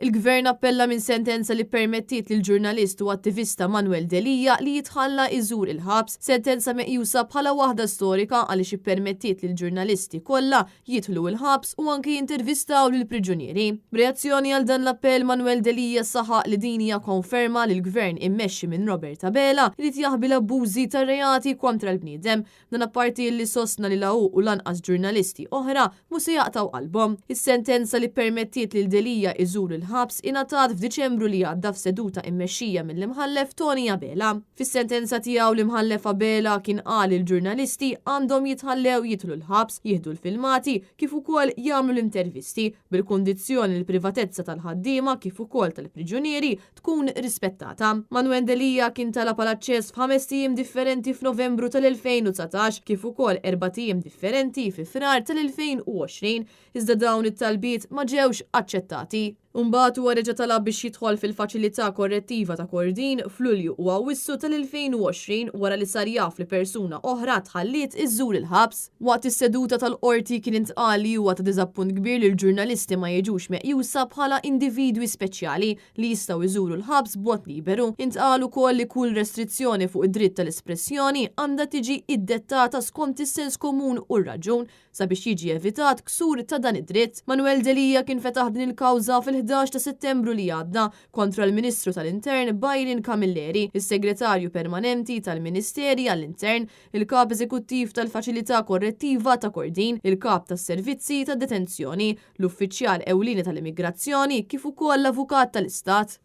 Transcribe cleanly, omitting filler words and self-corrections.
Il-Gvern appella minn sentenza li permettiet lil ġurnalist u attivista Manuel Delija li jitħalla iżur il-ħabs, sentenza meqjusa bħala waħda storika għaliex ippermettiet lil ġurnalisti kollha jidħlu il-ħabs u anki jintervistaw lil priġunieri. B'reazzjoni għal dan l-appell Manuel Delija saħaq li din hija konferma li l-Gvern immexxi minn Robert Abela li jaħbi l-abbużi tar-reati kontra l-bniedem, dan apparti li sostna li law u lanqas ġurnalisti oħra mhux se jaqtaw qalbhom. Is-sentenza li permettiet lil Delija iżur il-ħabs ingħatat f'Diċembru li għadda f'seduta immexxija mill-imħallef Tony Abela. Fis-sentenza tiegħu l-imħallef Abela kien qal il-ġurnalisti għandhom jitħallew jidħlu l-ħabs, jieħdu l-filmati kif ukoll jagħmlu l-intervisti bil-kundizzjoni l-privatezza tal-ħaddiema kif ukoll tal-priġunieri tkun rispettata. Manuel Delija kien talab għal aċċess f'5 tiem differenti f'Novembru tal-2019 kif ukoll 4 tiem differenti fi Frar tal-2020 iżda dawn it-talbiet ma ġewx aċċettati. Imbagħad huwa reġa' talab biex jidħol fil-faċilità korrettiva ta' Kordin f'Lulju u Awwissu tal-2020 wara li sar jaf li persuna oħra tħalliet iżżur il-ħabs. Waqt is-seduta tal-qorti kien intqal li huwa ta' diżappunt kbir li l-ġurnalisti ma jiġux meqjusa bħala individwi speċjali li jistgħu jżuru l-ħabs b'mod liberu. Intqal ukoll li kull restrizzjoni fuq id-dritt tal-espressjoni għandha tiġi iddettata skont is-sens komun u r-raġun sabiex jiġi evitat ksur ta' dan id-dritt. Manuel Delija kien fetaħ din il-kawża fil-11 ta' Settembru li għadda kontra l-Ministru tal-Intern Byron Camilleri, is-Segretarju Permanenti tal-Ministeri għall-Intern, il-Kap Eżekuttiv tal-Faċilità Korrettiva ta' Kordin, il-Kap tas-Servizzi tad-Detenzjoni, l-Uffiċjal Ewlieni tal-Immigrazzjoni kif ukoll l-Avukat tal-Istat.